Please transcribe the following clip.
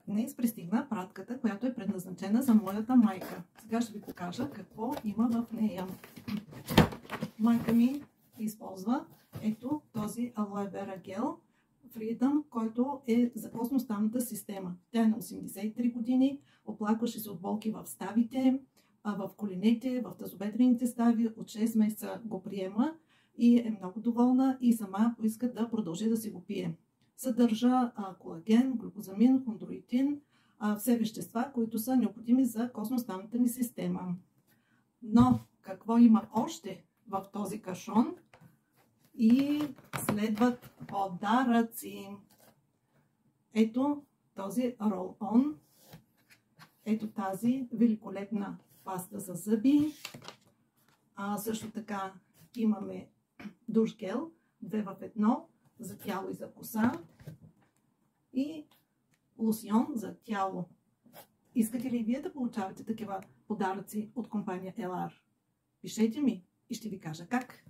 Днес пристигна пратката, която е предназначена за моята майка. Сега ще ви покажа какво има в нея. Майка ми използва ето този Aloe Vera гел Freedom, който е за костно-ставната система. Тя е на 83 години, оплакваше се от болки в ставите, в коленете, в тазобедрените стави. От 6 месеца го приема и е много доволна и сама поиска да продължи да си го пие. Съдържа колаген, глюкозамин, хондроитин, все вещества, които са необходими за костно-ставната ни система. Но какво има още в този кашон? И следват подаръци. Ето този рол-он. Ето тази великолепна паста за зъби. Също така имаме душ гел 2 в 1 за тяло и за коса. И лосьон за тяло. Искате ли вие да получавате такива подаръци от компания LR? Пишете ми и ще ви кажа как.